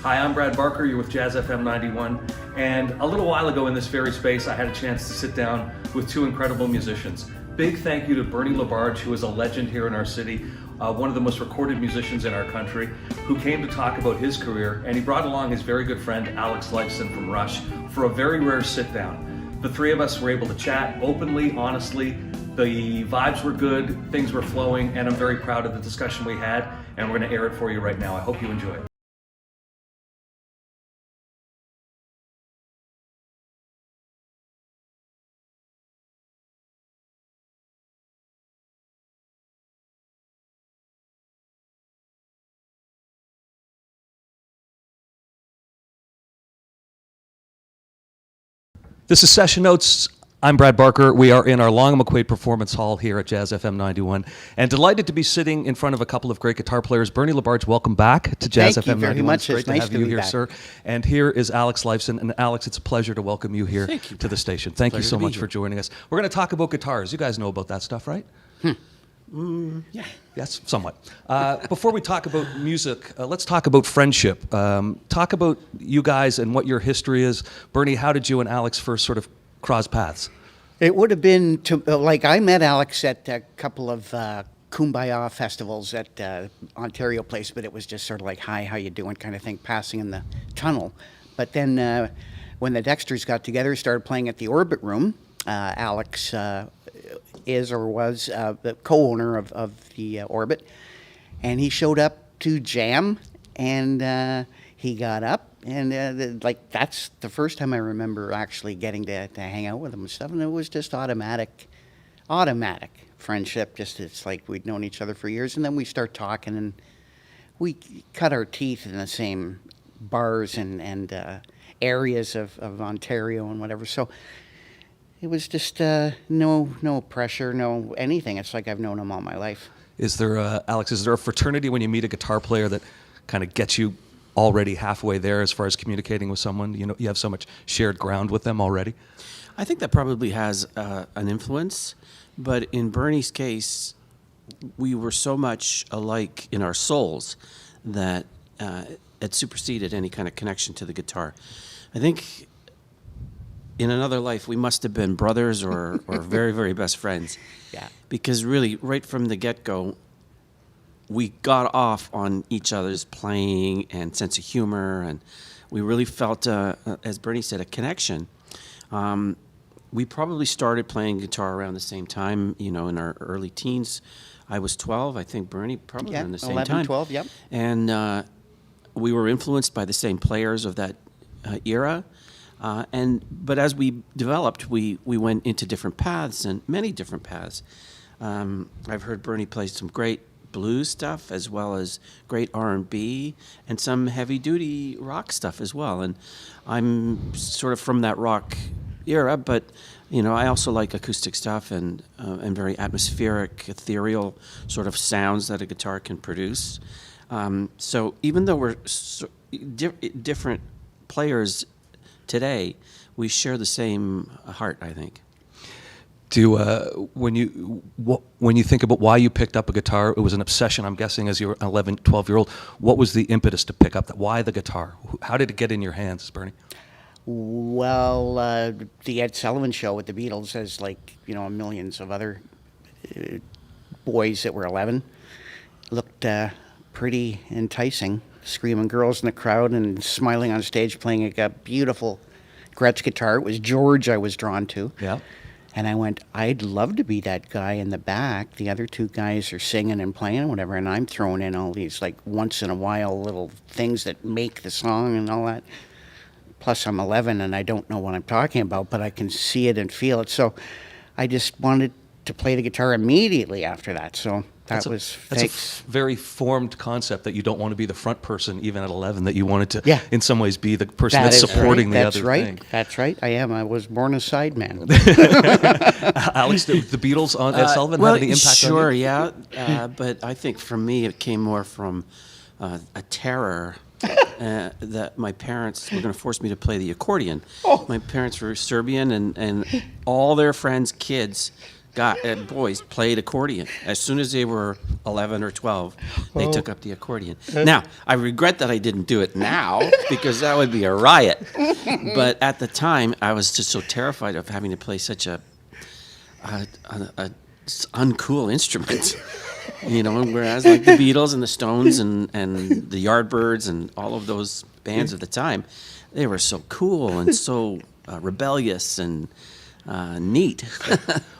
Hi, I'm Brad Barker. You're with Jazz FM91. And a little while ago in this very space, I had a chance to sit down with two incredible musicians. Big thank you to Bernie LaBarge, who is a legend here in our city, one of the most recorded musicians in our country, who came to talk about his career, and he brought along his very good friend, Alex Lifeson from Rush, for a very rare sit down. The three of us were able to chat openly, honestly. The vibes were good, things were flowing, and I'm very proud of the discussion we had, and we're going to air it for you right now. I hope you enjoy it. This is Session Notes. I'm Brad Barker. We are in our Long McQuaid Performance Hall here at Jazz FM91, and delighted to be sitting in front of a couple of great guitar players. Bernie LaBarge, welcome back to Jazz FM91. Thank you very much. It's great to have you here, sir. And here is Alex Lifeson. And Alex, it's a pleasure to welcome you here to the station. Thank you so much for joining us. We're going to talk about guitars. You guys know about that stuff, right? Yeah. Yes, somewhat. Before we talk about music, let's talk about friendship. Talk about you guys and what your history is. Bernie, how did you and Alex first sort of cross paths? It would have been, I met Alex at a couple of Kumbaya festivals at Ontario Place, but it was just sort of like, hi, how you doing kind of thing, passing in the tunnel. But then when the Dexters got together, started playing at the Orbit Room, Alex is or was the co-owner of the Orbit, and he showed up to jam, and he got up, and that's the first time I remember actually getting to hang out with him and stuff, and it was just automatic friendship. Just it's like we'd known each other for years, and then we start talking, and we cut our teeth in the same bars and areas of Ontario and whatever. So it was just no pressure, no anything. It's like I've known him all my life. Is there, Alex, is there a fraternity when you meet a guitar player that kind of gets you already halfway there as far as communicating with someone? You know, you have so much shared ground with them already. I think that probably has an influence, but in Bernie's case, we were so much alike in our souls that it superseded any kind of connection to the guitar. I think in another life, we must have been brothers or very, very best friends. Yeah. Because really, right from the get-go, we got off on each other's playing and sense of humor, and we really felt, as Bernie said, a connection. We probably started playing guitar around the same time, you know, in our early teens. I was 12. I think Bernie probably around the same 11, time. 12, yep. And we were influenced by the same players of that era. But as we developed, we went into different paths, and many different paths. I've heard Bernie play some great blues stuff, as well as great R&B, and some heavy-duty rock stuff as well. And I'm sort of from that rock era, but you know, I also like acoustic stuff and very atmospheric, ethereal sort of sounds that a guitar can produce. So even though we're different players today, we share the same heart, I think. When you think about why you picked up a guitar, it was an obsession, I'm guessing, as you were an 11, 12-year-old. What was the impetus to pick up that? Why the guitar? How did it get in your hands, Bernie? Well, the Ed Sullivan Show with the Beatles, as like, you know, millions of other boys that were 11, looked pretty enticing. Screaming girls in the crowd and smiling on stage, playing a beautiful Gretsch guitar. It was George I was drawn to. Yeah. And I went, I'd love to be that guy in the back. The other two guys are singing and playing and whatever, and I'm throwing in all these, like, once in a while little things that make the song and all that. Plus, I'm 11 and I don't know what I'm talking about, but I can see it and feel it. So I just wanted to play the guitar immediately after that. So that's a very formed concept, that you don't want to be the front person even at 11, that you wanted to in some ways be the person that's supporting the other thing. That's right. I was born a sideman. Alex, the Beatles on Ed Sullivan had any impact on you? Sure, yeah. But I think for me it came more from a terror that my parents were going to force me to play the accordion. My parents were Serbian, and all their friends' kids boys played accordion. As soon as they were 11 or 12, they took up the accordion. Now, I regret that I didn't do it now because that would be a riot. But at the time, I was just so terrified of having to play such a uncool instrument. Whereas like the Beatles and the Stones and the Yardbirds and all of those bands of the time, they were so cool and so rebellious and neat.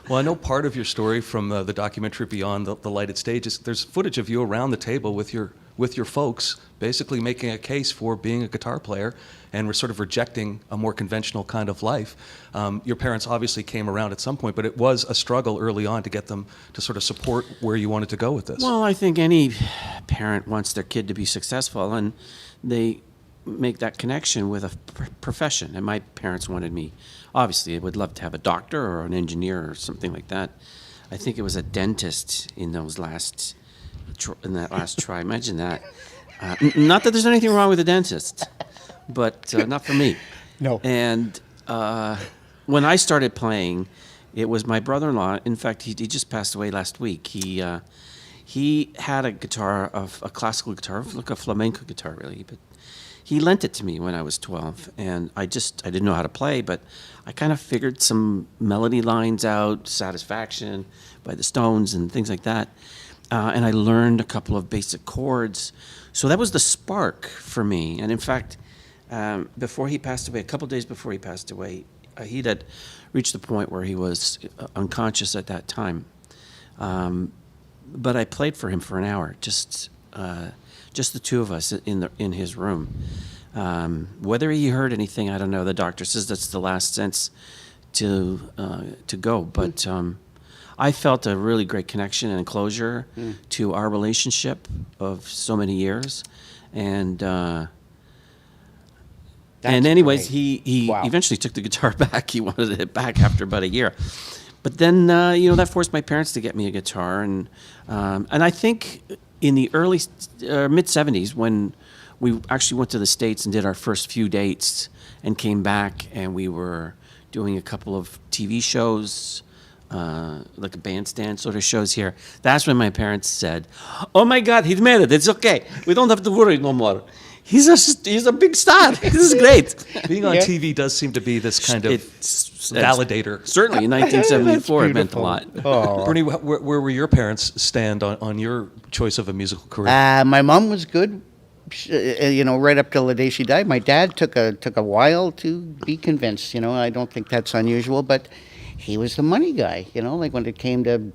Well, I know part of your story from the documentary Beyond the Lighted Stage is there's footage of you around the table with your folks, basically making a case for being a guitar player, and we're sort of rejecting a more conventional kind of life. Your parents obviously came around at some point, but it was a struggle early on to get them to sort of support where you wanted to go with this. Well, I think any parent wants their kid to be successful, and they make that connection with a profession. And my parents wanted me, obviously, I would love to have a doctor or an engineer or something like that. I think it was a dentist in that last try. Imagine that. Not that there's anything wrong with a dentist, but not for me. No. And when I started playing, it was my brother-in-law. In fact, he just passed away last week. He had a guitar, a classical guitar, like a flamenco guitar, really. But he lent it to me when I was 12, and I didn't know how to play, but I kind of figured some melody lines out, Satisfaction by the Stones and things like that. And I learned a couple of basic chords. So that was the spark for me. And in fact, before he passed away, a couple days before he passed away, he had reached the point where he was unconscious at that time. But I played for him for an hour, just the two of us in his room. Whether he heard anything, I don't know. The doctor says that's the last sense to go. But I felt a really great connection and closure to our relationship of so many years, and anyways, great. he Wow. eventually took the guitar back. He wanted it back after about a year. But then that forced my parents to get me a guitar, and I think in the early mid '70s when we actually went to the States and did our first few dates and came back, and we were doing a couple of TV shows. Like a bandstand sort of shows here. That's when my parents said, "Oh my God, he's made it. It's okay. We don't have to worry no more. He's a big star. This is great." Being on TV does seem to be this kind of validator. Certainly, in 1974, it meant a lot. Oh. Bernie, where were your parents stand on your choice of a musical career? My mom was good, right up till the day she died. My dad took a while to be convinced. I don't think that's unusual, but he was the money guy. Like when it came to,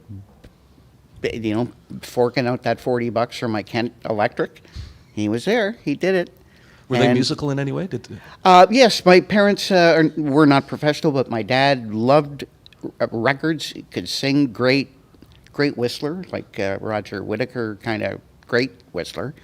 forking out that $40 for my Kent Electric, he was there. He did it. Were they musical in any way? Yes, my parents were not professional, but my dad loved records. He could sing, great whistler, like Roger Whittaker, kind of great whistler.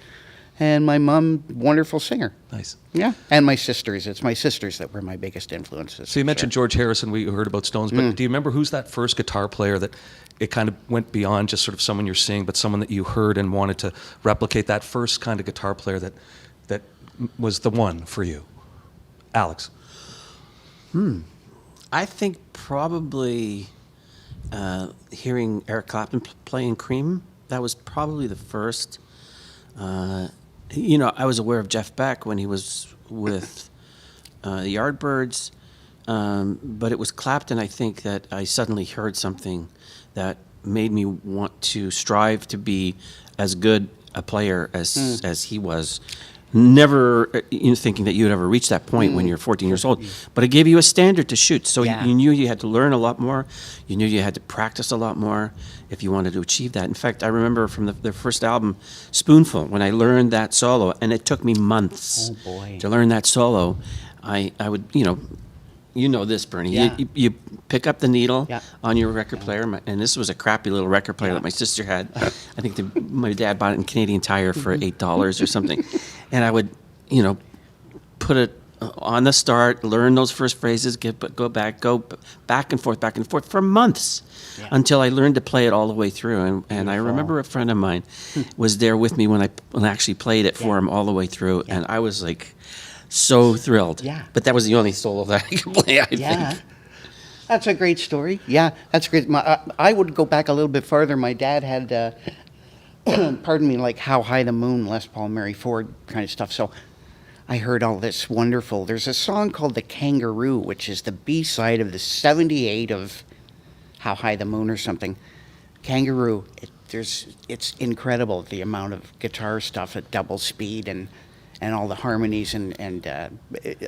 And my mom, wonderful singer. Nice. Yeah, and my sisters. It's my sisters that were my biggest influences. So you mentioned George Harrison. We heard about Stones, but do you remember who's that first guitar player that it kind of went beyond just sort of someone you're seeing, but someone that you heard and wanted to replicate, that first kind of guitar player that was the one for you? Alex. I think probably hearing Eric Clapton playing Cream, that was probably the first. I was aware of Jeff Beck when he was with the Yardbirds, but it was Clapton, I think, that I suddenly heard something that made me want to strive to be as good a player as he was. Never thinking that you would ever reach that point when you're 14 years old, but it gave you a standard to shoot. So you knew you had to learn a lot more. You knew you had to practice a lot more if you wanted to achieve that. In fact, I remember from their first album, Spoonful, when I learned that solo, and it took me months to learn that solo. I would, this, Bernie. Yeah. You pick up the needle on your record player, and this was a crappy little record player that my sister had. I think my dad bought it in Canadian Tire for $8 or something. And I would, put it on the start, learn those first phrases, go back and forth for months until I learned to play it all the way through. And I remember a friend of mine was there with me when I actually played it for him all the way through, and I was like so thrilled. Yeah. But that was the only solo that I could play, I think. That's a great story. Yeah, that's great. I would go back a little bit farther. My dad had, pardon me, like How High the Moon, Les Paul, Mary Ford kind of stuff. So I heard all this wonderful. There's a song called The Kangaroo, which is the B-side of the 78 of How High the Moon or something. Kangaroo, it's incredible, the amount of guitar stuff at double speed and all the harmonies and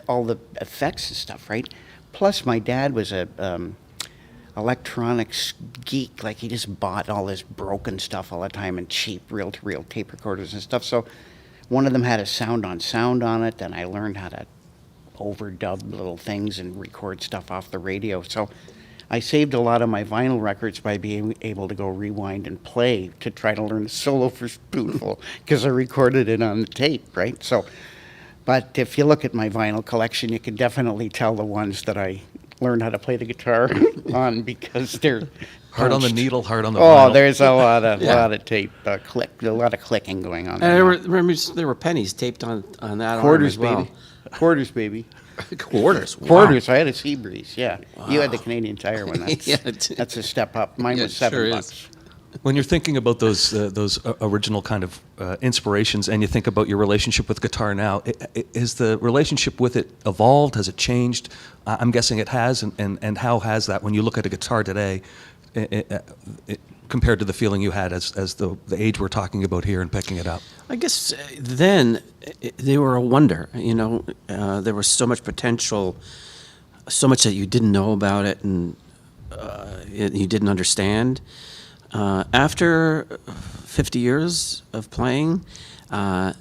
all the effects and stuff, right? Plus, my dad was a electronics geek. Like, he just bought all this broken stuff all the time and cheap reel-to-reel tape recorders and stuff. So one of them had a sound on it, and I learned how to overdub little things and record stuff off the radio. So I saved a lot of my vinyl records by being able to go rewind and play to try to learn the solo for Spoonful, because I recorded it on the tape, right? So, but if you look at my vinyl collection, you can definitely tell the ones that I learned how to play the guitar on, because they're Hard on the needle, hard on the oh, vinyl. there's a lot of tape, a lot of clicking going on. And I remember there were pennies taped on that arm Quarters, as well. baby. Quarters, baby. Quarters. Wow. Quarters. I had a Seabreeze. Yeah, you had the Canadian Tire one. That's, Yeah, that's a step up. Mine Yeah, was it $7. sure is. When you're thinking about those original kind of inspirations, and you think about your relationship with guitar now, is the relationship with it evolved? Has it changed? I'm guessing it has, and how has that, when you look at a guitar today, compared to the feeling you had as the age we're talking about here and picking it up? I guess then they were a wonder. You know, there was so much potential, so much that you didn't know about it, and you didn't understand. After 50 years of playing, I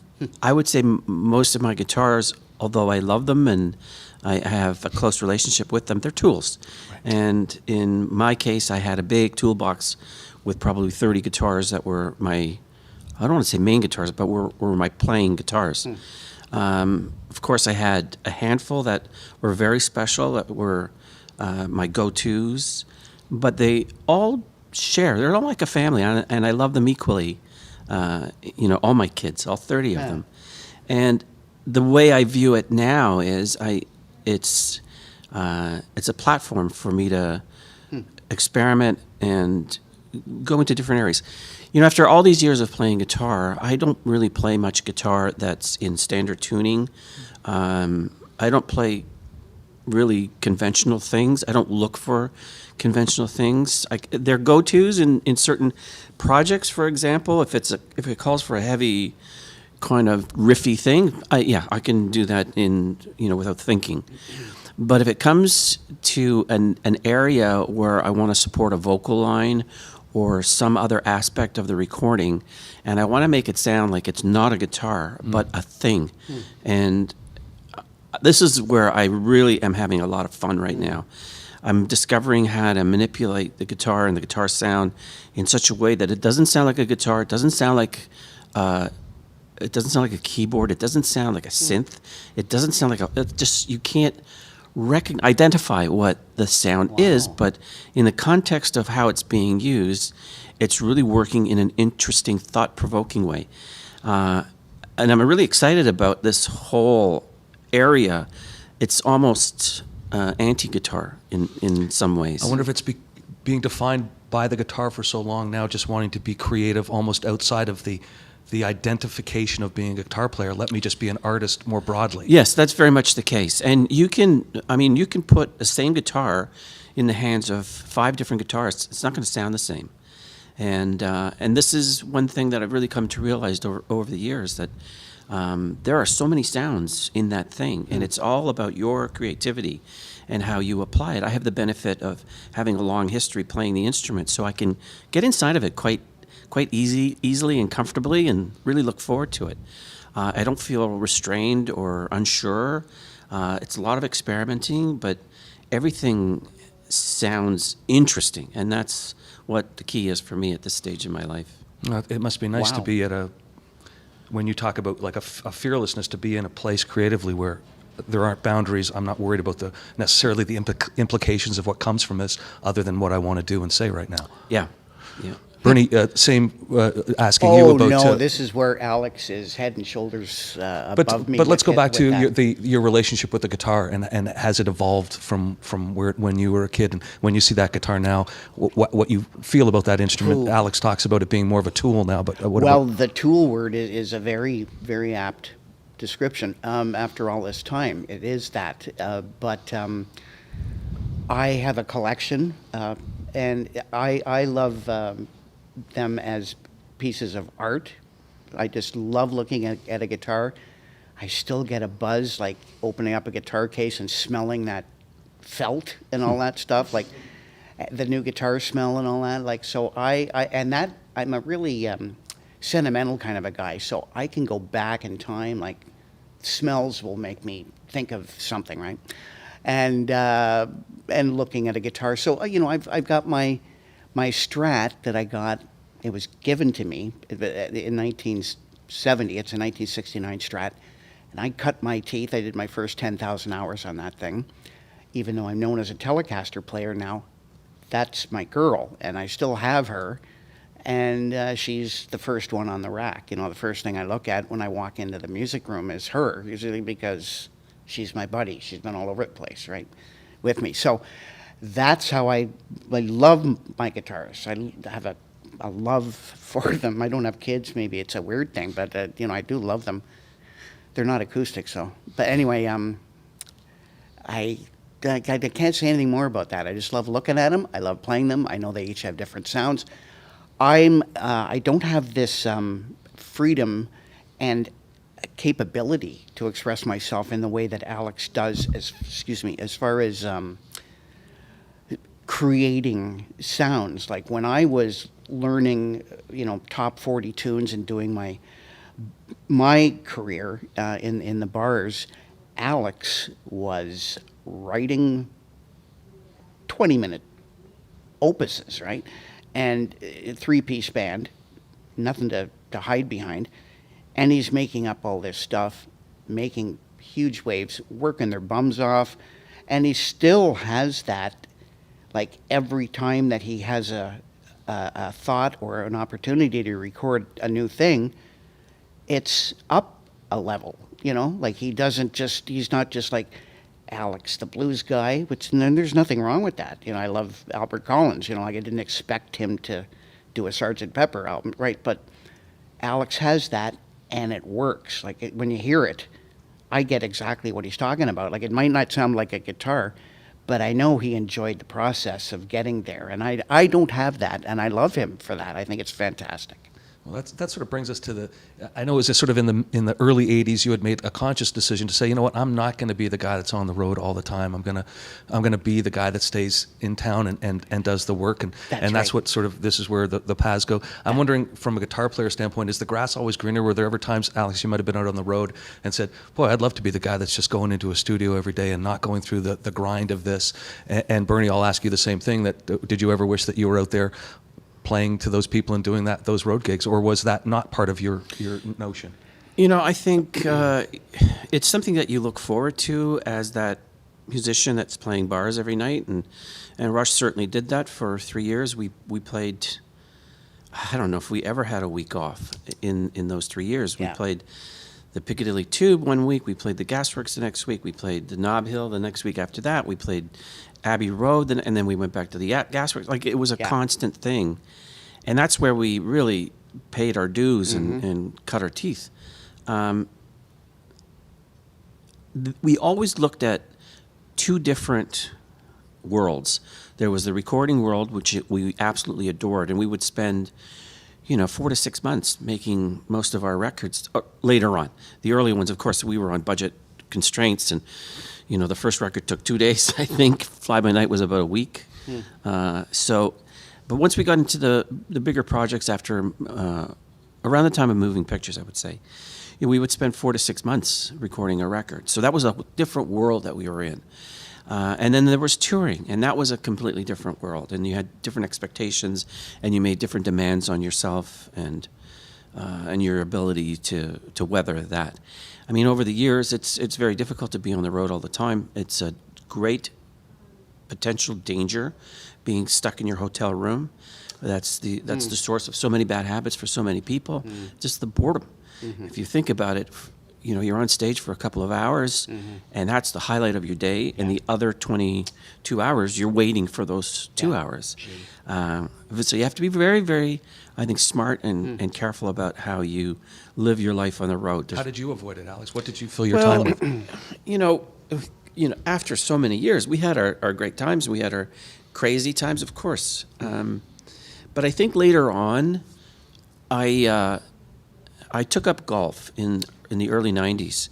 would say most of my guitars, although I love them and I have a close relationship with them, they're tools. Right. And in my case, I had a big toolbox with probably 30 guitars that were my, I don't want to say main guitars, but were my playing guitars. Of course, I had a handful that were very special, that were my go-tos, but they all share. They're all like a family, and I love them equally. You know, all my kids, all 30 of them. And the way I view it now is it's a platform for me to experiment and go into different areas. You know, after all these years of playing guitar, I don't really play much guitar that's in standard tuning. I don't play really conventional things. I don't look for conventional things. They're go-tos in certain projects, for example. If it calls for a heavy kind of riffy thing, I can do that without thinking. But if it comes to an area where I want to support a vocal line or some other aspect of the recording, and I want to make it sound like it's not a guitar, but a thing. And this is where I really am having a lot of fun right now. I'm discovering how to manipulate the guitar and the guitar sound in such a way that it doesn't sound like a guitar, it doesn't sound like a keyboard, it doesn't sound like a synth, it doesn't sound like you can't identify what the sound is, but in the context of how it's being used, it's really working in an interesting, thought-provoking way. And I'm really excited about this whole area. It's almost anti-guitar in some ways. I wonder if it's being defined by the guitar for so long now, just wanting to be creative almost outside of the identification of being a guitar player. Let me just be an artist more broadly. Yes, that's very much the case. And you can put the same guitar in the hands of 5 different guitarists. It's not going to sound the same. And this is one thing that I've really come to realize over the years, that there are so many sounds in that thing, and it's all about your creativity and how you apply it. I have the benefit of having a long history playing the instrument, so I can get inside of it quite easily and comfortably, and really look forward to it. I don't feel restrained or unsure. It's a lot of experimenting, but everything sounds interesting, and that's what the key is for me at this stage in my life. It must be nice to be when you talk about like a fearlessness, to be in a place creatively where there aren't boundaries. I'm not worried about necessarily the implications of what comes from this, other than what I want to do and say right now. Yeah. Bernie, same asking you about. Oh no, this is where Alex is head and shoulders above me. But let's go back to that. your relationship with the guitar, and has it evolved from when you were a kid, and when you see that guitar now, what you feel about that instrument? Ooh. Alex talks about it being more of a tool now, but what Well, about? the tool word is a very, very apt description. After all this time, it is that. But I have a collection, and I love them as pieces of art. I just love looking at a guitar. I still get a buzz like opening up a guitar case and smelling that felt and all that stuff, like the new guitar smell and all that. Like, so I'm a really sentimental kind of a guy, so I can go back in time. Like, smells will make me think of something, right? And looking at a guitar. So I've got my Strat that I got. It was given to me in 1970. It's a 1969 Strat, and I cut my teeth. I did my first 10,000 hours on that thing. Even though I'm known as a Telecaster player now, that's my girl, and I still have her. And she's the first one on the rack. The first thing I look at when I walk into the music room is her, usually because she's my buddy. She's been all over the place, right, with me. So that's how I love my guitars. I have a love for them. I don't have kids. Maybe it's a weird thing, but I do love them. They're not acoustic, so. But anyway, I can't say anything more about that. I just love looking at them. I love playing them. I know they each have different sounds. I don't have this freedom and capability to express myself in the way that Alex does, as far as creating sounds. Like when I was learning, top 40 tunes and doing my career in the bars, Alex was writing 20-minute opuses, right? And a three-piece band, nothing to hide behind. And he's making up all this stuff, making huge waves, working their bums off. And he still has that, like every time that he has a thought or an opportunity to record a new thing, it's up a level, like he's not just like Alex, the blues guy, and there's nothing wrong with that. I love Albert Collins, like I didn't expect him to do a Sgt. Pepper album, right? But Alex has that, and it works. Like when you hear it, I get exactly what he's talking about. Like it might not sound like a guitar, but I know he enjoyed the process of getting there, and I don't have that, and I love him for that. I think it's fantastic. Well, that sort of brings us to I know it was just sort of in the early 80s you had made a conscious decision to say, you know what, I'm not going to be the guy that's on the road all the time. I'm going to be the guy that stays in town and does the work, and that's right. what sort of, this is where the paths go. I'm wondering, from a guitar player standpoint, is the grass always greener? Were there ever times, Alex, you might have been out on the road and said, boy, I'd love to be the guy that's just going into a studio every day and not going through the grind of this? And Bernie, I'll ask you the same thing, did you ever wish that you were out there playing to those people and doing those road gigs, or was that not part of your notion? I think it's something that you look forward to as that musician that's playing bars every night, and Rush certainly did that for 3 years. We played, I don't know if we ever had a week off in those 3 years. We played the Piccadilly Tube one week, we played the Gasworks the next week, we played the Nob Hill the next week after that, we played Abbey Road, and then we went back to the Gasworks. Like, it was a constant thing. And that's where we really paid our dues and cut our teeth. We always looked at two different worlds. There was the recording world, which we absolutely adored, and we would spend 4 to 6 months making most of our records later on. The early ones, of course, we were on budget constraints, and the first record took 2 days, I think. Fly By Night was about a week. But once we got into the bigger projects after, around the time of Moving Pictures, I would say, we would spend 4 to 6 months recording a record. So that was a different world that we were in. And then there was touring, and that was a completely different world. And you had different expectations, and you made different demands on yourself and your ability to weather that. I mean, over the years, it's very difficult to be on the road all the time. It's a great potential danger being stuck in your hotel room. That's the source of so many bad habits for so many people. Just the boredom. If you think about it, you're on stage for a couple of hours, and that's the highlight of your day. And the other 22 hours, you're waiting for those 2 hours. So you have to be very, very, I think, smart and careful about how you live your life on the road. How did you avoid it, Alex? What did you fill your time with? After so many years, we had our great times. We had our crazy times, of course. But I think later on, I took up golf in the early 90s,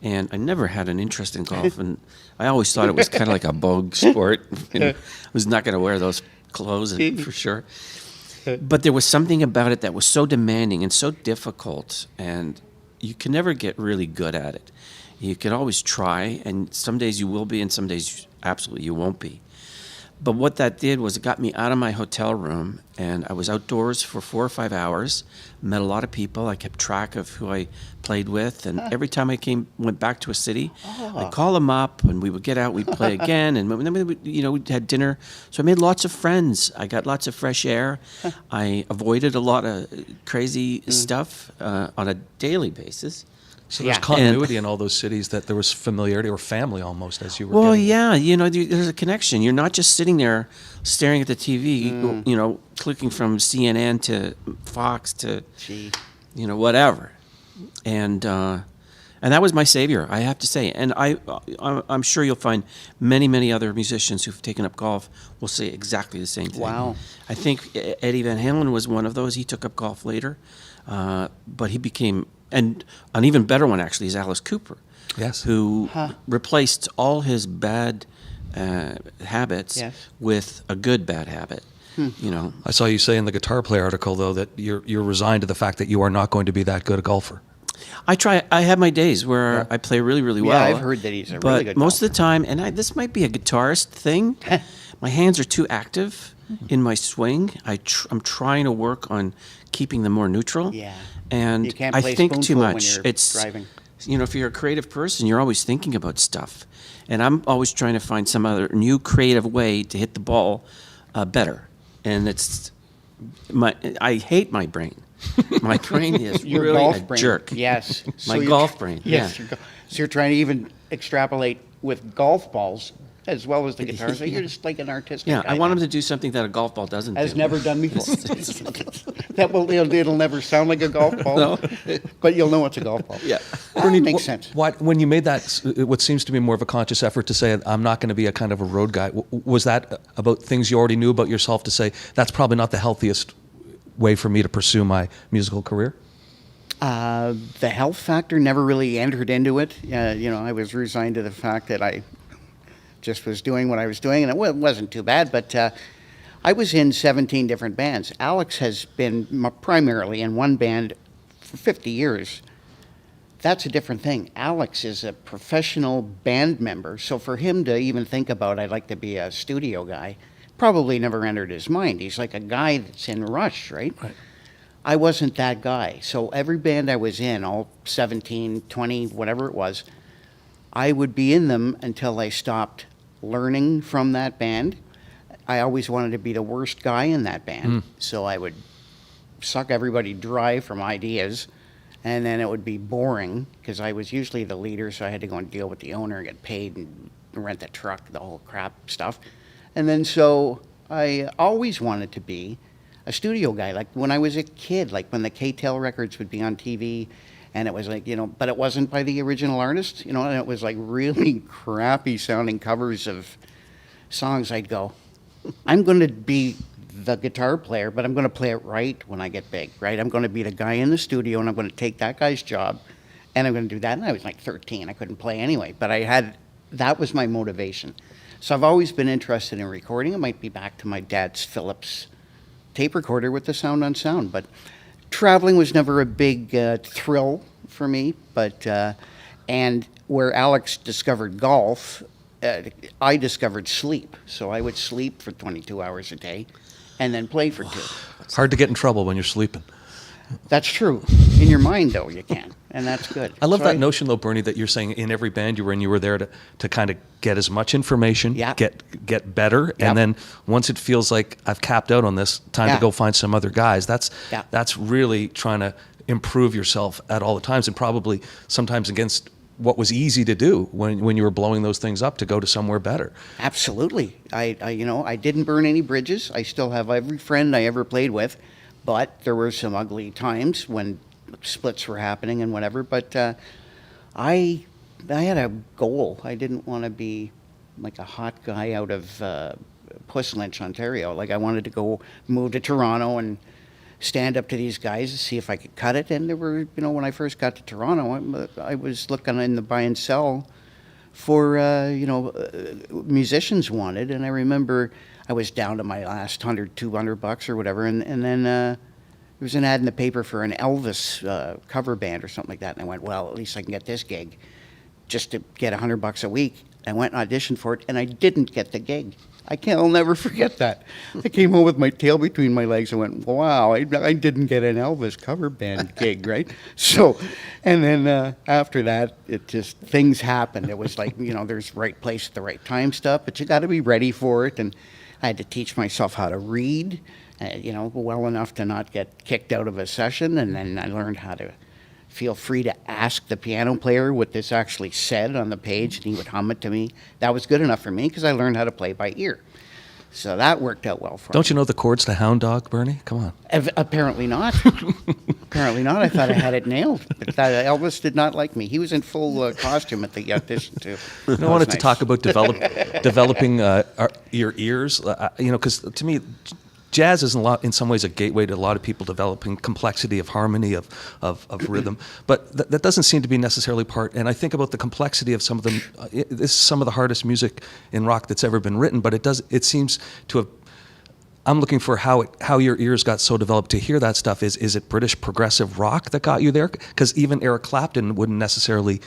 and I never had an interest in golf, and I always thought it was kind of like a bogue sport. I was not going to wear those clothes for sure. But there was something about it that was so demanding and so difficult, and you can never get really good at it. You can always try, and some days you will be, and some days absolutely you won't be. But what that did was it got me out of my hotel room, and I was outdoors for 4 or 5 hours, met a lot of people. I kept track of who I played with, and every time I went back to a city, I'd call them up, and we would get out, we'd play again, and then we had dinner. So I made lots of friends. I got lots of fresh air. I avoided a lot of crazy stuff on a daily basis. So there's continuity in all those cities, that there was familiarity or family almost as you were Well, getting. there's a connection. You're not just sitting there staring at the TV, clicking from CNN to Fox to, whatever. And that was my savior, I have to say. And I'm sure you'll find many, many other musicians who've taken up golf will say exactly the same thing. Wow. I think Eddie Van Halen was one of those. He took up golf later, but he became... And an even better one, actually, is Alice Cooper, Yes. who replaced all his bad habits with a good bad habit. I saw you say in the guitar player article, though, that you're resigned to the fact that you are not going to be that good a golfer. I try. I have my days where I play really, really well. I've heard that he's a really good But most golfer. of the time, and this might be a guitarist thing, my hands are too active in my swing. I'm trying to work on keeping them more neutral. Yeah. And You can't I play think too spoonful when much. you're It's driving. if you're a creative person, you're always thinking about stuff, and I'm always trying to find some other new creative way to hit the ball better. And I hate my brain. My brain is Your really golf a brain. jerk. Yes. My you're golf brain. Yes. Yeah. So you're trying to even extrapolate with golf balls as well as the guitar. So you're just like an artistic Yeah, guy I want now. him to do something that a golf ball doesn't Has do. never done before. It'll never sound like a golf ball, No. but you'll know it's a golf ball. Yeah. That makes sense. When you made that, what seems to be more of a conscious effort to say, I'm not going to be a kind of a road guy, was that about things you already knew about yourself to say, that's probably not the healthiest way for me to pursue my musical career? The health factor never really entered into it. I was resigned to the fact that I just was doing what I was doing, and it wasn't too bad, but I was in 17 different bands. Alex has been primarily in one band for 50 years. That's a different thing. Alex is a professional band member, so for him to even think about, I'd like to be a studio guy, probably never entered his mind. He's like a guy that's in Rush, right? I wasn't that guy. So every band I was in, all 17, 20, whatever it was, I would be in them until I stopped learning from that band. I always wanted to be the worst guy in that band. So I would suck everybody dry from ideas, and then it would be boring because I was usually the leader, so I had to go and deal with the owner, get paid, and rent the truck, the whole crap stuff. And then so I always wanted to be a studio guy, like when I was a kid, like when the K-Tel records would be on TV, and it was like, but it wasn't by the original artist, and it was like really crappy sounding covers of songs. I'd go, I'm going to be the guitar player, but I'm going to play it right when I get big, right? I'm going to be the guy in the studio, and I'm going to take that guy's job, and I'm going to do that. And I was like 13. I couldn't play anyway, but that was my motivation. So I've always been interested in recording. It might be back to my dad's Philips tape recorder with the sound on sound, but traveling was never a big thrill for me. But and where Alex discovered golf, I discovered sleep. So I would sleep for 22 hours a day and then play for 2. Hard to get in trouble when you're sleeping. That's true. In your mind, though, you can, and that's good. I love So that notion, though, Bernie, that you're saying in every band you were in, you were there to kind of get as much information, Yeah. get better, Yep. and then once it feels like I've capped out on this, time Yeah. to go find some other guys. Yeah. That's really trying to improve yourself at all the times, and probably sometimes against what was easy to do when you were blowing those things up to go to somewhere better. Absolutely. I didn't burn any bridges. I still have every friend I ever played with, but there were some ugly times when splits were happening and whatever. But I had a goal. I didn't want to be like a hot guy out of Puss Lynch, Ontario. Like I wanted to go move to Toronto and stand up to these guys and see if I could cut it. And there were, when I first got to Toronto, I was looking in the buy and sell for, musicians wanted. And I remember I was down to my last $100-200 or whatever. And then there was an ad in the paper for an Elvis cover band or something like that. And I went, well, at least I can get this gig just to get $100 a week. I went and auditioned for it, and I didn't get the gig. I'll never forget that. I came home with my tail between my legs and went, wow, I didn't get an Elvis cover band gig, right? So, and then after that, it just, things happened. It was like, there's right place at the right time stuff, but you got to be ready for it. And I had to teach myself how to read, well enough to not get kicked out of a session. And then I learned how to feel free to ask the piano player what this actually said on the page, and he would hum it to me. That was good enough for me because I learned how to play by ear. So that worked out well for me. Don't you know the chords to Hound Dog, Bernie? Come on. Apparently not. Apparently not. I thought I had it nailed. But Elvis did not like me. He was in full costume at the audition, too. I wanted to talk about developing your ears, because to me, jazz is in some ways a gateway to a lot of people developing complexity of harmony, of rhythm, but that doesn't seem to be necessarily part. And I think about the complexity of some of them. This is some of the hardest music in rock that's ever been written, but it seems to have. I'm looking for how your ears got so developed to hear that stuff. Is it British progressive rock that got you there? Because even Eric Clapton wouldn't necessarily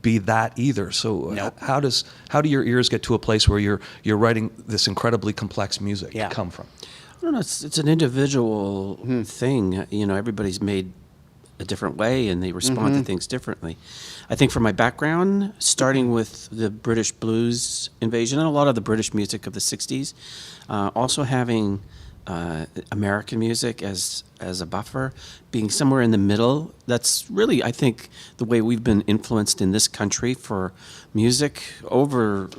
be that either. So Nope. how do your ears get to a place where you're writing this incredibly complex music come from? I don't know. It's an individual thing. Everybody's made a different way, and they respond to things differently. I think from my background, starting with the British blues invasion and a lot of the British music of the '60s, also having American music as a buffer, being somewhere in the middle. That's really, I think, the way we've been influenced in this country for music over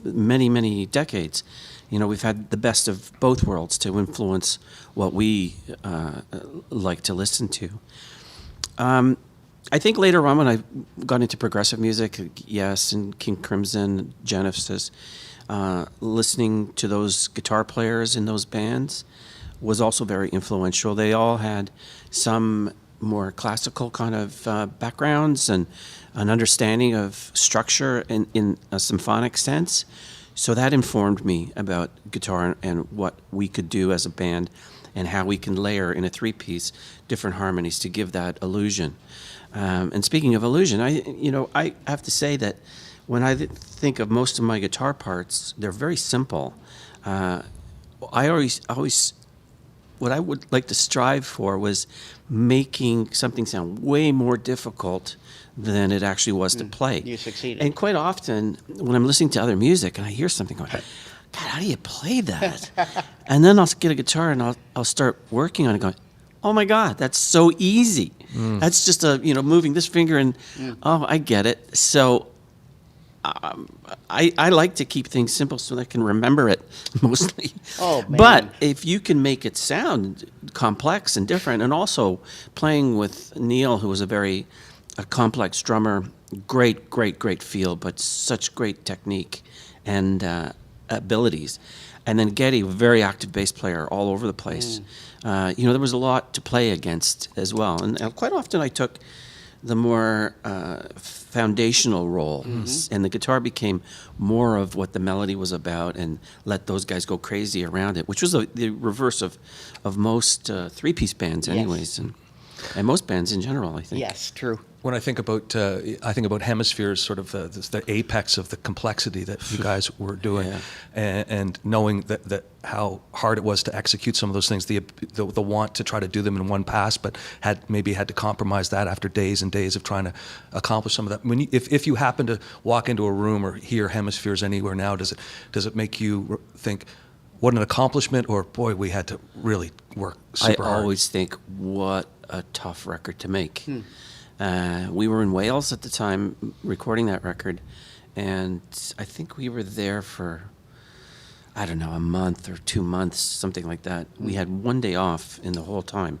many, many decades. We've had the best of both worlds to influence what we like to listen to. I think later on when I got into progressive music, yes, and King Crimson, Genesis, listening to those guitar players in those bands was also very influential. They all had some more classical kind of backgrounds and an understanding of structure in a symphonic sense. So that informed me about guitar and what we could do as a band and how we can layer in a three-piece different harmonies to give that illusion. And speaking of illusion, I have to say that when I think of most of my guitar parts, they're very simple. I always what I would like to strive for was making something sound way more difficult than it actually was to play. You succeeded. And quite often, when I'm listening to other music and I hear something going, God, how do you play that? And then I'll get a guitar and I'll start working on it going, oh my God, that's so easy. That's just moving this finger and, oh, I get it. So I like to keep things simple so that I can remember it mostly. Oh, man. But if you can make it sound complex and different, and also playing with Neil, who was a complex drummer, great feel, but such great technique and abilities. And then Geddy, a very active bass player all over the place. There was a lot to play against as well. And quite often I took the more foundational roles, and the guitar became more of what the melody was about, and let those guys go crazy around it, which was the reverse of most three-piece bands anyways, and most bands in general, I think. Yes, true. When I think about hemispheres, sort of the apex of the complexity that you guys were doing, and knowing that how hard it was to execute some of those things, the want to try to do them in one pass, but had to compromise that after days and days of trying to accomplish some of that. If you happen to walk into a room or hear hemispheres anywhere now, does it make you think, what an accomplishment, or boy, we had to really work super hard? I always think, what a tough record to make. We were in Wales at the time recording that record, and I think we were there for, I don't know, a month or 2 months, something like that. We had one day off in the whole time.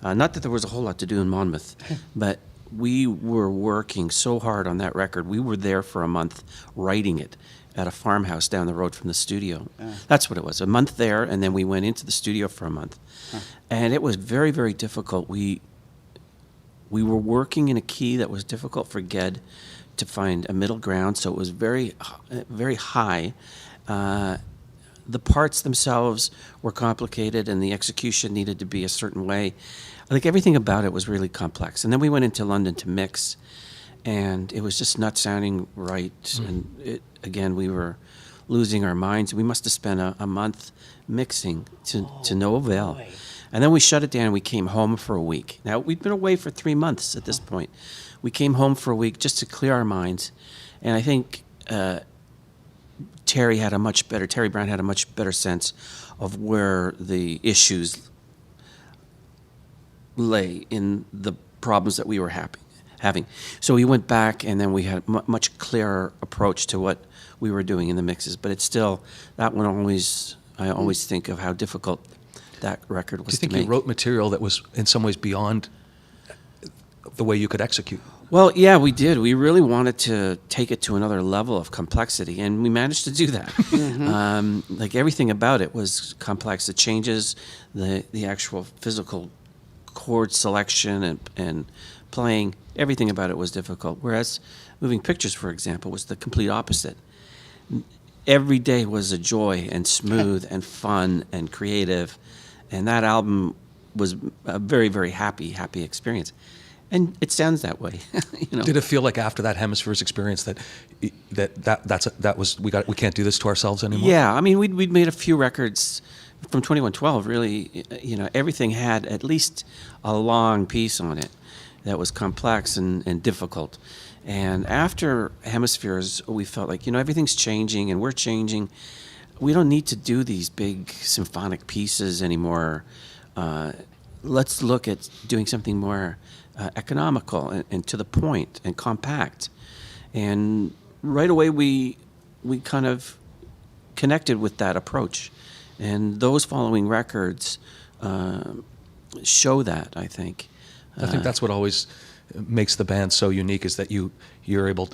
Not that there was a whole lot to do in Monmouth, but we were working so hard on that record. We were there for a month writing it at a farmhouse down the road from the studio. That's what it was, a month there, and then we went into the studio for a month. And it was very, very difficult. We were working in a key that was difficult for Ged to find a middle ground, so it was very, very high. The parts themselves were complicated, and the execution needed to be a certain way. Like, everything about it was really complex. And then we went into London to mix, and it was just not sounding right. And again, we were losing our minds. We must have spent a month mixing to no avail. Boy. And then we shut it down and we came home for a week. Now, we'd been away for 3 months at this point. We came home for a week just to clear our minds. And I think Terry Brown had a much better sense of where the issues lay in the problems that we were having. So we went back, and then we had a much clearer approach to what we were doing in the mixes. But it's still, that one I always think of how difficult that record was to make. Do you think you wrote material that was in some ways beyond the way you could execute? Well, yeah, we did. We really wanted to take it to another level of complexity, and we managed to do that. Like, everything about it was complex. The changes, the actual physical chord selection and playing, everything about it was difficult. Whereas Moving Pictures, for example, was the complete opposite. Every day was a joy and smooth and fun and creative. And that album was a very, very happy experience. And it sounds that way. Did it feel like after that Hemispheres experience that we can't do this to ourselves anymore? Yeah, I mean, we'd made a few records from 2112. Really, everything had at least a long piece on it that was complex and difficult. And after Hemispheres, we felt like, everything's changing and we're changing. We don't need to do these big symphonic pieces anymore. Let's look at doing something more economical and to the point and compact. And right away we kind of connected with that approach. And those following records show that, I think. I think that's what always makes the band so unique, is that you were able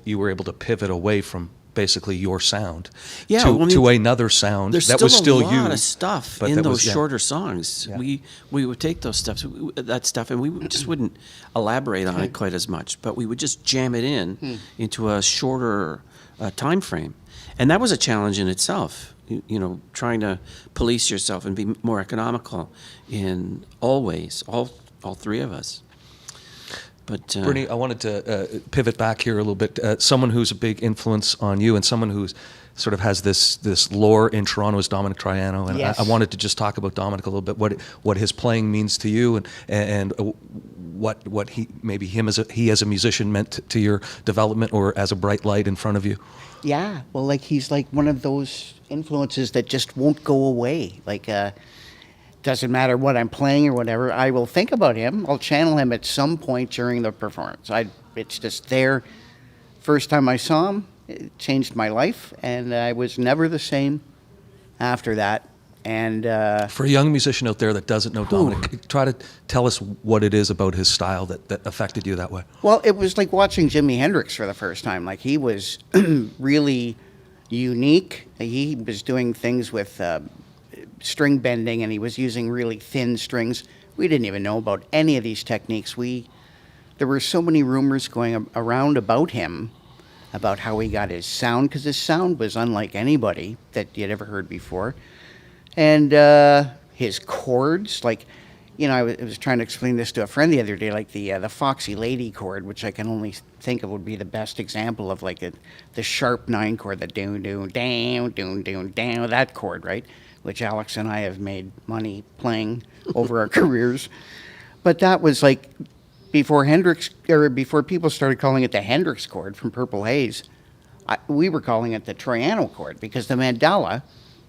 to pivot away from basically your sound to another sound that was still you. There's still a lot of stuff in those shorter songs. Yeah. We would take that stuff, and we just wouldn't elaborate on it quite as much, but we would just jam it into a shorter time frame. And that was a challenge in itself, trying to police yourself and be more economical in all ways, all three of us. But Bernie, I wanted to pivot back here a little bit. Someone who's a big influence on you, and someone who's sort of has this lore in Toronto, is Dominic Triano. And yes. I wanted to just talk about Dominic a little bit, what his playing means to you, and what he as a musician meant to your development, or as a bright light in front of you. Yeah, well, he's like one of those influences that just won't go away. Doesn't matter what I'm playing or whatever, I will think about him. I'll channel him at some point during the performance. It's just there. First time I saw him, it changed my life, and I was never the same after that. And for a young musician out there that doesn't know Dominic, try to tell us what it is about his style that affected you that way. Well, it was like watching Jimi Hendrix for the first time. He was really unique. He was doing things with string bending, and he was using really thin strings. We didn't even know about any of these techniques. There were so many rumors going around about him, about how he got his sound, because his sound was unlike anybody that you'd ever heard before. And his chords, you know, I was trying to explain this to a friend the other day, like the Foxy Lady chord, which I can only think of would be the best example of like the sharp 9 chord, the doon doon down doon doon down, that chord, right? Which Alex and I have made money playing over our careers. But that was like before before people started calling it the Hendrix chord from Purple Haze. We were calling it the Troiano chord because the Mandala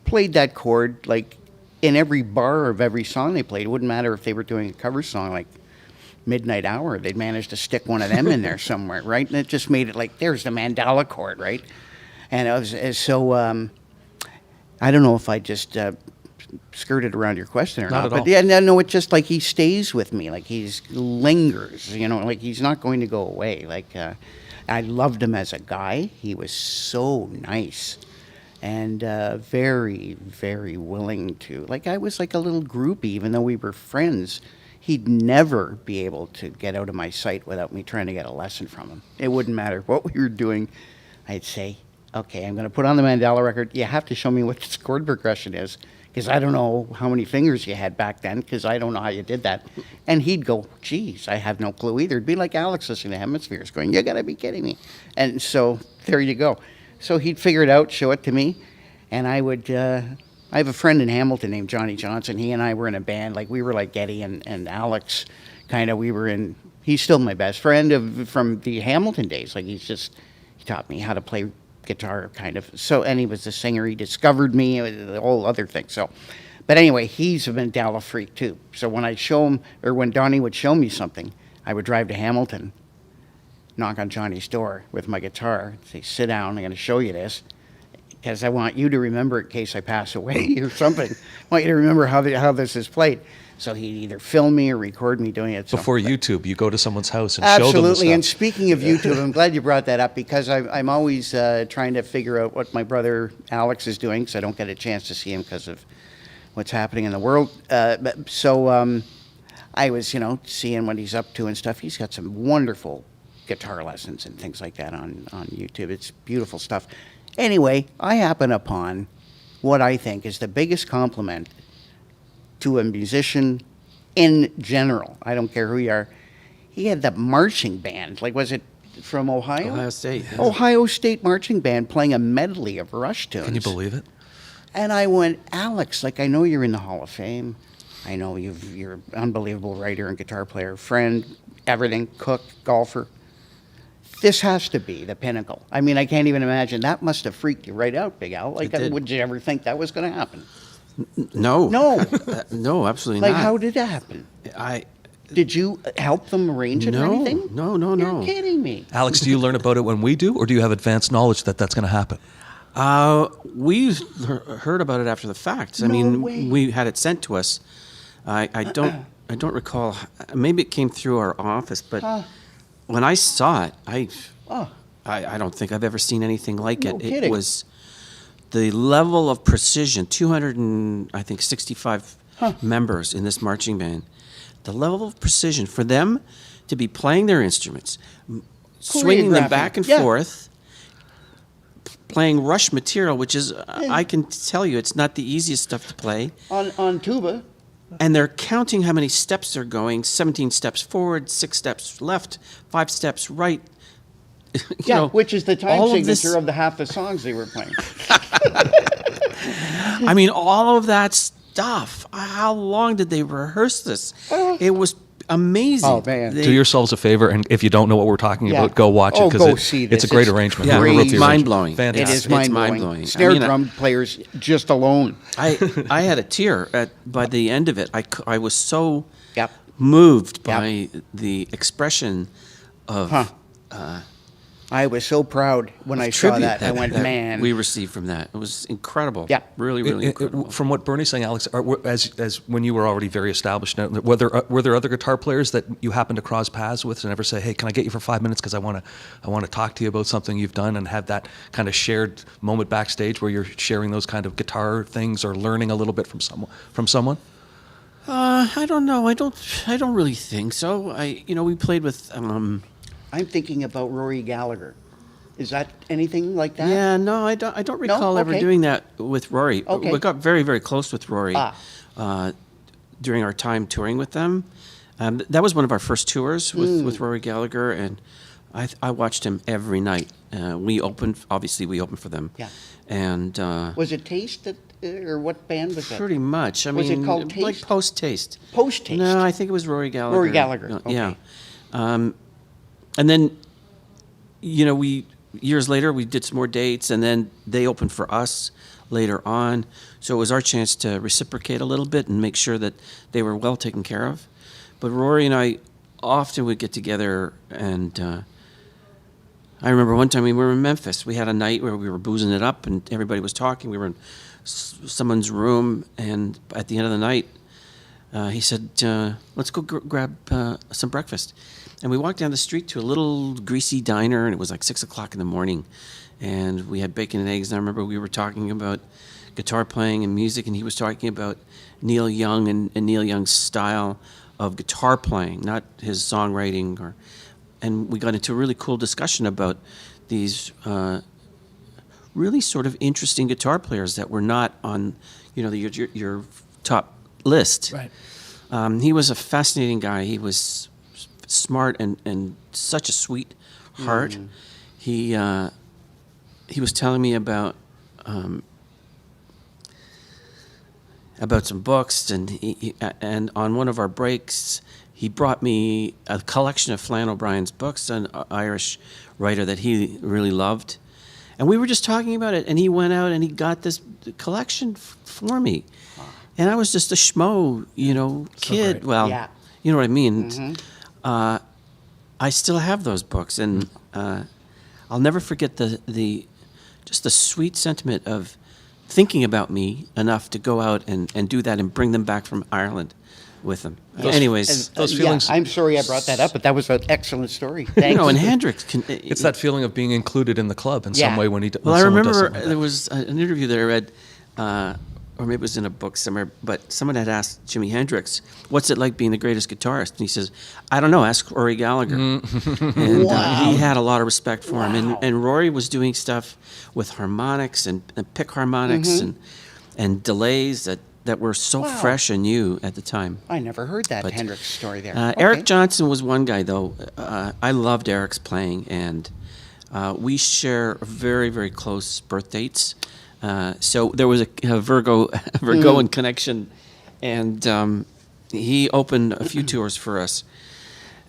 played that chord like in every bar of every song they played. It wouldn't matter if they were doing a cover song like Midnight Hour. They'd manage to stick one of them in there somewhere, right? And it just made it like, there's the Mandala chord, right? And it was so, I don't know if I just skirted around your question or Not not. at But all. yeah, no, it's just like he stays with me. Like he's lingers, you know, like he's not going to go away. Like I loved him as a guy. He was so nice. And very, very willing to. Like, I was like a little groupie, even though we were friends. He'd never be able to get out of my sight without me trying to get a lesson from him. It wouldn't matter what we were doing. I'd say, okay, I'm going to put on the Mandala record. You have to show me what this chord progression is, because I don't know how many fingers you had back then, because I don't know how you did that. And he'd go, geez, I have no clue either. It'd be like Alex listening to Hemispheres going, you got to be kidding me. And so there you go. So he'd figure it out, show it to me, and I would, I have a friend in Hamilton named Johnny Johnson. He and I were in a band, like we were like Eddie and Alex, kind of, we were in, he's still my best friend from the Hamilton days. Like he taught me how to play guitar, kind of. So, and he was the singer, he discovered me, the whole other thing. So, but anyway, he's a Mandala freak too. So when I show him, or when Donnie would show me something, I would drive to Hamilton, knock on Johnny's door with my guitar, say, sit down, I'm going to show you this, because I want you to remember in case I pass away or something. I want you to remember how this is played. So he'd either film me or record me doing it. Before YouTube, you go to someone's house and show them the Absolutely. And stuff. speaking of YouTube, I'm glad you brought that up, because I'm always trying to figure out what my brother Alex is doing, because I don't get a chance to see him because of what's happening in the world. So I was, seeing what he's up to and stuff. He's got some wonderful guitar lessons and things like that on YouTube. It's beautiful stuff. Anyway, I happen upon what I think is the biggest compliment to a musician in general. I don't care who you are. He had the marching band. Like, was it from Ohio? Ohio State. Yeah. Ohio State marching band playing a medley of Rush tunes. Can you believe it? And I went, Alex, like, I know you're in the Hall of Fame. I know you're an unbelievable writer and guitar player, friend, everything, cook, golfer. This has to be the pinnacle. I mean, I can't even imagine. That must have freaked you right out, Big Al. Like, It did. would you ever think that was going to happen? No. No. No, absolutely Like, not. how did that happen? Did you help them arrange it or No. anything? No. You're kidding me. Alex, do you learn about it when we do, or do you have advanced knowledge that that's going to happen? We heard about it after the fact. I No mean, way. we had it sent to us. I don't recall. Maybe it came through our office, but when I saw it, I don't think I've ever seen anything like No it. kidding. It was the level of precision. 265 members in this marching band. The level of precision for them to be playing their instruments, swinging them Choreographing. back and Yeah. forth, playing Rush material, which is, I can tell you, it's not the easiest stuff to play. On tuba. And they're counting how many steps they're going, 17 steps forward, 6 steps left, 5 steps right. Which is the time all of signature this- of the half the songs they were playing. I mean, all of that stuff. How long did they rehearse this? It was amazing. Oh, man. They- Do yourselves a favor, and if you don't know what we're talking Yeah. about, go watch Oh, it, go because see it's this. a great It's arrangement. Yeah, Whoever wrote the it's arrangement. mind-blowing. Fantastic. It is mind-blowing. mind-blowing. Snare I mean, drum players just alone. I had a tear by the end of it. I was so Yep. moved Yep. by the expression of I was so proud when I saw tribute that. I went, that man. we received from that. It was incredible. Yeah. Really, really incredible. From what Bernie's saying, Alex, as when you were already very established, now, were there other guitar players that you happened to cross paths with and ever say, "Hey, can I get you for 5 minutes because I want to talk to you about something you've done," and have that kind of shared moment backstage where you're sharing those kind of guitar things or learning a little bit from someone? I don't know. I don't really think so. We played with. I'm thinking about Rory Gallagher. Is that anything like that? Yeah, no, I don't recall ever Okay. doing that with Rory. Okay. We got very, very close with Rory. during our time touring with them. That was one of our first tours with Rory Gallagher, and I watched him every night. We opened for them. Yeah. And Was it Taste that, or what band was that? pretty much. I Was mean, it called Taste? like Post Taste. Post Taste. No, I think it was Rory Gallagher. Rory Gallagher, okay. Yeah. And then, years later, we did some more dates, and then they opened for us later on. So it was our chance to reciprocate a little bit and make sure that they were well taken care of. But Rory and I often would get together, and I remember one time we were in Memphis. We had a night where we were boozing it up, and everybody was talking. We were in someone's room, and at the end of the night, he said, let's go grab some breakfast. And we walked down the street to a little greasy diner, and it was like 6 o'clock in the morning. And we had bacon and eggs, and I remember we were talking about guitar playing and music, and he was talking about Neil Young and Neil Young's style of guitar playing, not his songwriting. And we got into a really cool discussion about these really sort of interesting guitar players that were not on, your top list. Right. He was a fascinating guy. He was smart and such a sweet heart. He was telling me about some books, and on one of our breaks, he brought me a collection of Flann O'Brien's books, an Irish writer that he really loved. And we were just talking about it, and he went out and he got this collection for me. And I was just a schmo, kid. great. Well, Yeah. you know what I mean. I still have those books, and I'll never forget the sweet sentiment of thinking about me enough to go out and do that and bring them back from Ireland with them. Anyways, And, those feelings- Yeah, I'm sorry I brought that up, but that was an excellent story. Thanks. and Hendrix can. It's that feeling of being included in the club in Yeah. some way when Well, I someone does remember something like there that. was an interview that I read, or maybe it was in a book somewhere, but someone had asked Jimi Hendrix, what's it like being the greatest guitarist? And he says, I don't know, ask Rory Gallagher. And he had a lot of respect for him. And Rory was doing stuff with harmonics and pick harmonics and delays that were so fresh and new at the time. I never heard that But, Hendrix story there. Eric Okay. Johnson was one guy, though. I loved Eric's playing, and we share very, very close birth dates. So there was a Virgoan connection, and he opened a few tours for us.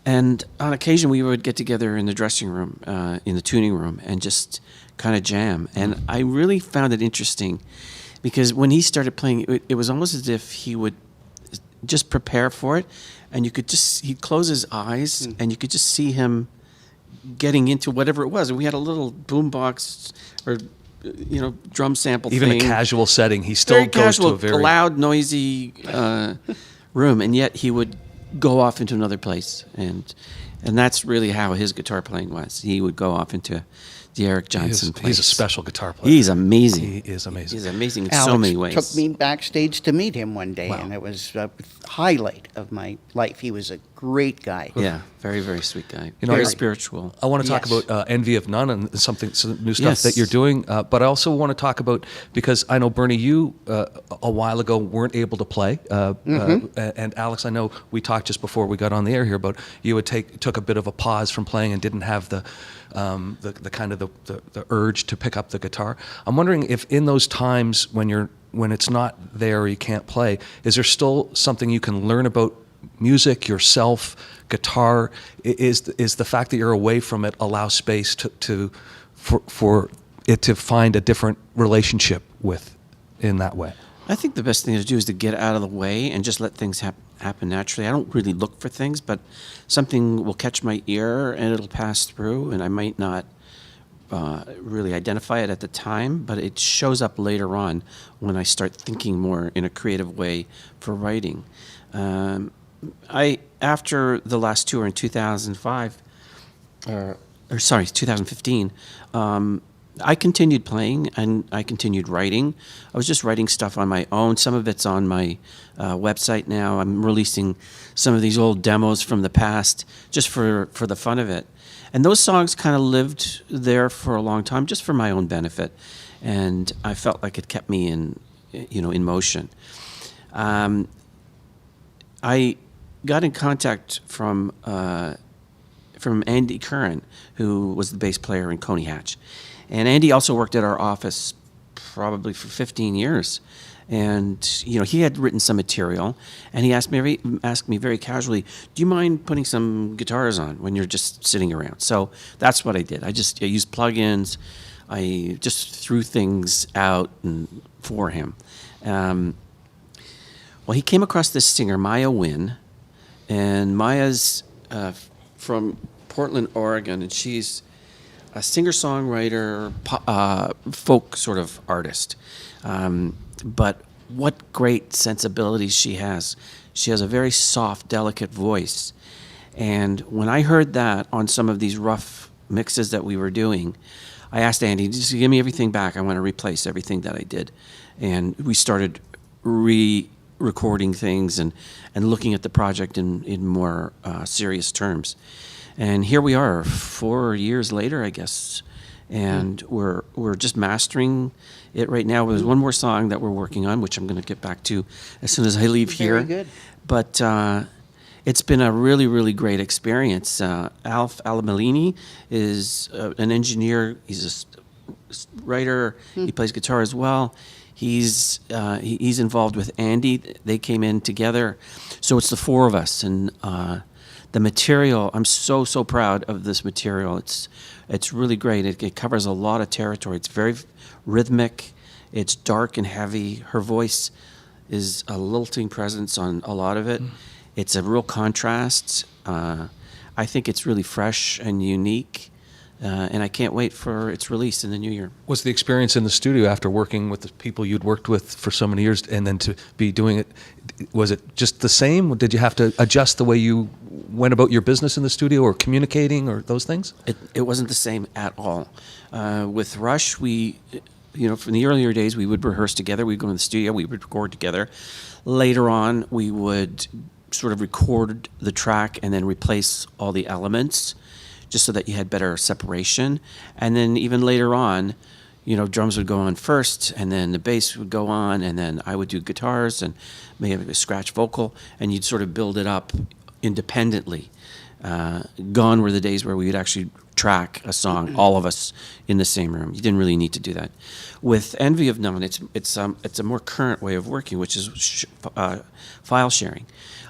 And on occasion, we would get together in the dressing room, in the tuning room, and just kind of jam. And I really found it interesting because when he started playing, it was almost as if he would just prepare for it, and he'd close his eyes, and you could just see him getting into whatever it was. And we had a little boombox or drum sample Even thing. a casual setting, he still Very goes casual, to a very loud, noisy room, and yet he would go off into another place, and that's really how his guitar playing was. He would go off into the Eric Johnson place. He's a special guitar player. He's amazing. He is amazing. He's amazing in Alex so many ways. took me backstage to meet him one day, and it was a highlight of my life. He was a great guy. Yeah, very, very sweet guy. You know, Very I- spiritual. I want to talk Yes. about Envy of None and some new stuff Yes. that you're doing, but I also want to talk about, because I know, Bernie, you a while ago weren't able to play, and Alex, I know we talked just before we got on the air here about you had took a bit of a pause from playing and didn't have the kind of the urge to pick up the guitar. I'm wondering if in those times when it's not there or you can't play, is there still something you can learn about music, yourself, guitar? Is the fact that you're away from it allow space for it to find a different relationship with in that way? I think the best thing to do is to get out of the way and just let things happen naturally. I don't really look for things, but something will catch my ear and it'll pass through, and I might not really identify it at the time, but it shows up later on when I start thinking more in a creative way for writing. After the last tour in 2015, I continued playing and I continued writing. I was just writing stuff on my own. Some of it's on my website now. I'm releasing some of these old demos from the past just for the fun of it. And those songs kind of lived there for a long time just for my own benefit. And I felt like it kept me in motion. I got in contact from Andy Curran, who was the bass player in Coney Hatch. And Andy also worked at our office probably for 15 years. And, he had written some material, and he asked me very casually, do you mind putting some guitars on when you're just sitting around? So that's what I did. I used plugins. I just threw things out for him. Well, he came across this singer, Maya Wynn, and Maya's from Portland, Oregon, and she's a singer-songwriter, folk sort of artist. But what great sensibilities she has. She has a very soft, delicate voice. And when I heard that on some of these rough mixes that we were doing, I asked Andy, just give me everything back. I want to replace everything that I did. And we started re-recording things and looking at the project in more serious terms. And here we are 4 years later, I guess. And we're just mastering it right now. There's one more song that we're working on, which I'm going to get back to as soon as I leave here. Very good. But it's been a really, really great experience. Alf Alamalini is an engineer. He's a writer. He plays guitar as well. He's involved with Andy. They came in together. So it's the four of us. And the material, I'm so proud of this material. It's really great. It covers a lot of territory. It's very rhythmic. It's dark and heavy. Her voice is a lilting presence on a lot of it. It's a real contrast. I think it's really fresh and unique, and I can't wait for its release in the new year. Was the experience in the studio after working with the people you'd worked with for so many years and then to be doing it, was it just the same? Did you have to adjust the way you went about your business in the studio or communicating or those things? It wasn't the same at all. With Rush, we, from the earlier days, we would rehearse together. We'd go in the studio, we would record together. Later on, we would sort of record the track and then replace all the elements just so that you had better separation. And then even later on, drums would go on first, and then the bass would go on, and then I would do guitars and maybe a scratch vocal, and you'd sort of build it up independently. Gone were the days where we would actually track a song, all of us in the same room. You didn't really need to do that. With Envy of None, it's a more current way of working, which is file sharing.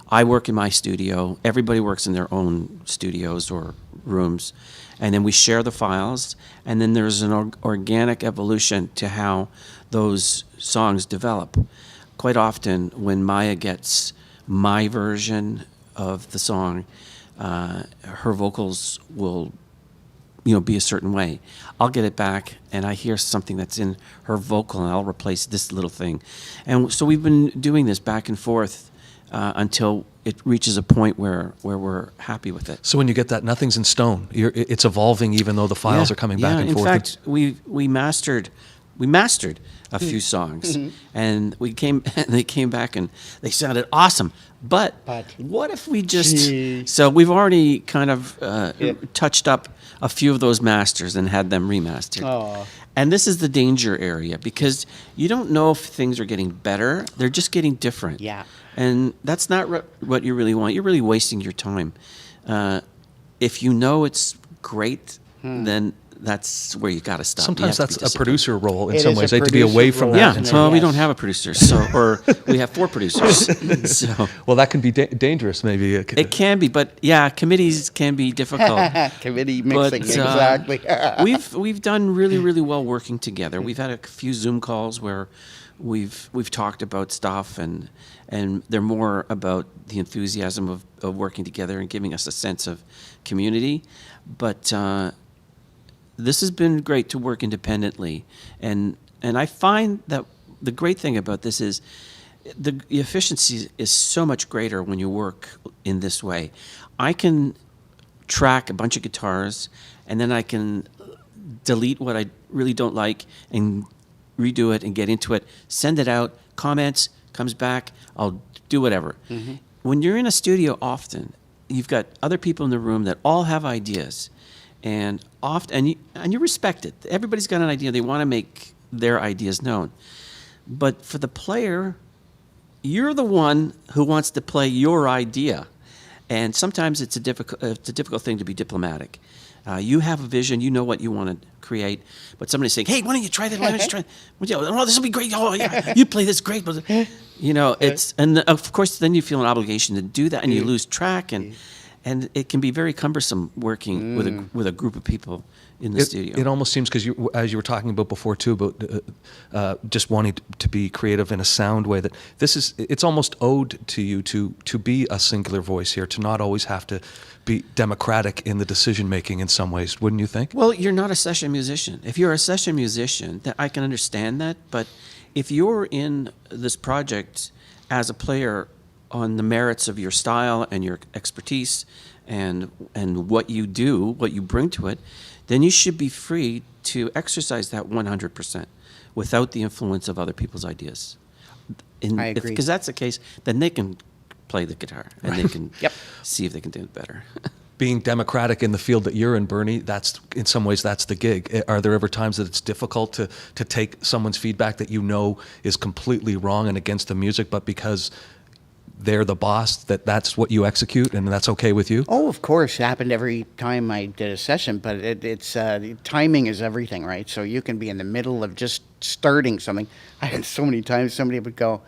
I work in my studio. Everybody works in their own studios or rooms, and then we share the files. And then there's an organic evolution to how those songs develop. Quite often, when Maya gets my version of the song, her vocals will be a certain way. I'll get it back, and I hear something that's in her vocal, and I'll replace this little thing. And so we've been doing this back and forth until it reaches a point where we're happy with it. So when you get that, nothing's in stone. It's evolving, even though the files are coming back and forth. In fact, we mastered a few songs, and they came back and they sounded awesome. But what if we just? So we've already kind of touched up a few of those masters and had them remastered. Oh. And this is the danger area, because you don't know if things are getting better; they're just getting different. Yeah. And that's not what you really want. You're really wasting your time. If you know it's great, then that's where you got to stop. Sometimes that's a producer role in It some is ways, a to be away from producer that. Yeah, role. well, we Yes. don't have a producer, or we have 4 producers. So Well, that can be dangerous, maybe. it can be, but committees can be difficult. Committee But, mixing, exactly. we've done really, really well working together. We've had a few Zoom calls where we've talked about stuff, and they're more about the enthusiasm of working together and giving us a sense of community. But this has been great to work independently, and I find that the great thing about this is the efficiency is so much greater when you work in this way. I can track a bunch of guitars, and then I can delete what I really don't like and redo it and get into it, send it out, comments, comes back, I'll do whatever. When you're in a studio often, you've got other people in the room that all have ideas, and you respect it. Everybody's got an idea. They want to make their ideas known. But for the player, you're the one who wants to play your idea. And sometimes it's a difficult thing to be diplomatic. You have a vision, you know what you want to create, but somebody's saying, "Hey, why don't you try that? Why don't you try? Oh, this will be great. Oh, yeah, you play this great." You know, and of course, then you feel an obligation to do that, and you lose track, and it can be very cumbersome working with a group of people in the studio. It almost seems, because as you were talking about before too, about just wanting to be creative in a sound way, that it's almost owed to you to be a singular voice here, to not always have to be democratic in the decision making in some ways, wouldn't you think? Well, you're not a session musician. If you're a session musician, I can understand that, but if you're in this project as a player on the merits of your style and your expertise and what you do, what you bring to it, then you should be free to exercise that 100% without the influence of other people's ideas. I agree. Because that's the case, then they can play the guitar and they can see if they can do it better. Being democratic in the field that you're in, Bernie, that's in some ways that's the gig. Are there ever times that it's difficult to take someone's feedback that you know is completely wrong and against the music, but because they're the boss, that's what you execute and that's okay with you? Oh, of course. It happened every time I did a session, but it's timing is everything, right? So you can be in the middle of just starting something. I had so many times somebody would go,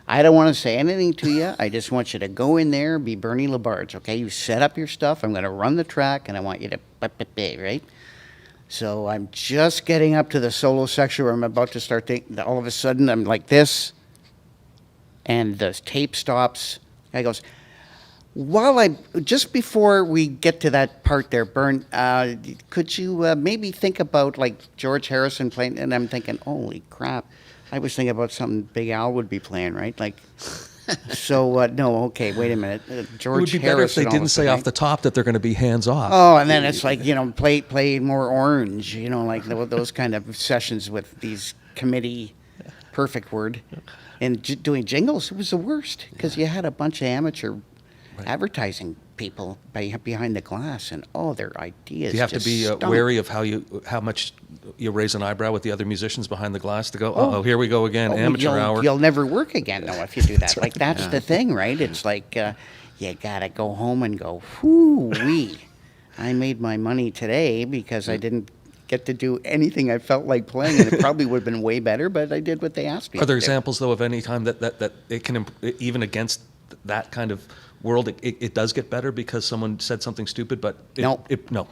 "I don't want to say anything to you. I just want you to go in there, be Bernie LaBarge, okay? You set up your stuff. I'm going to run the track, and I want you to right?" So I'm just getting up to the solo section where I'm about to start thinking. All of a sudden, I'm like this, and the tape stops. Guy goes, just before we get to that part there, Bern, could you maybe think about like George Harrison playing? And I'm thinking, holy crap. I was thinking about something Big Al would be playing, right? Like, so, no, okay, wait a minute. George It would be better if Harrison they didn't say off the top that they're going to be hands off. Oh, and then it's like, play more Orange, like those kind of sessions with these committee, perfect word. And doing jingles, it was the worst because you had a bunch of amateur advertising people behind the glass, and their ideas. You have to be stunk. wary of how much you raise an eyebrow with the other musicians behind the glass to go, oh, here we go again, amateur hour. You'll never work again, though, if you do that. Like, that's the thing, right? It's like you got to go home and go, whoo-wee. I made my money today because I didn't get to do anything I felt like playing, and it probably would have been way better, but I did what they asked me to do. Are there examples, though, of any time that it can, even against that kind of world, it does get better because someone said something stupid, but No. No.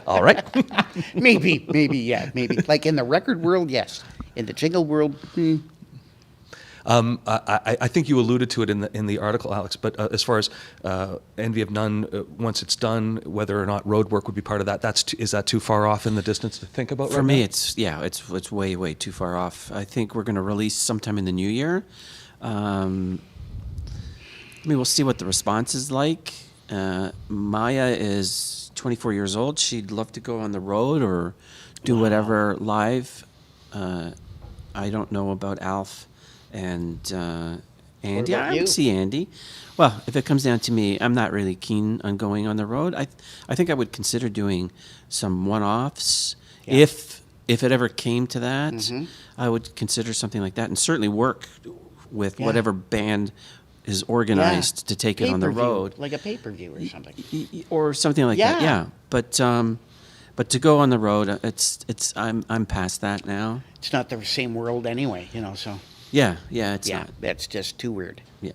All right. maybe, yeah, maybe. Like in the record world, yes. In the jingle world, I think you alluded to it in the article, Alex. But as far as Envy of None, once it's done, whether or not road work would be part of that, is that too far off in the distance to think about? For me, it's way too far off. I think we're going to release sometime in the new year. We'll see what the response is like. Maya is 24 years old. She'd love to go on the road or do whatever live. I don't know about Alf and Andy. about I you? would see Andy. Well, if it comes down to me, I'm not really keen on going on the road. I think I would consider doing some one-offs if it ever came to that. Mm-hmm. I would consider something like that, and certainly work with whatever band is organized to take it on the Pay-per-view, road, like a pay-per-view or something. or something like that. Yeah. Yeah, but to go on the road, I'm past that now. It's not the same world anyway, so. Yeah, it's not. That's just too weird. Yeah.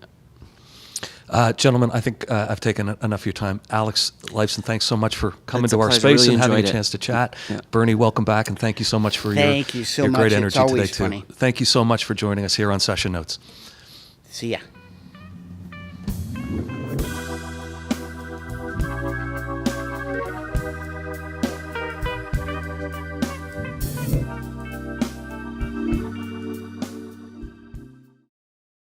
Gentlemen, I think I've taken enough of your time. Alex Lifeson, thanks so much for coming It's a to our pleasure. space Really and having a enjoyed it. chance to chat. Yeah. Bernie, welcome back, and thank you so much for Thank you so your much. great It's energy always today, funny. too. Thank you so much for joining us here on Session Notes. See ya.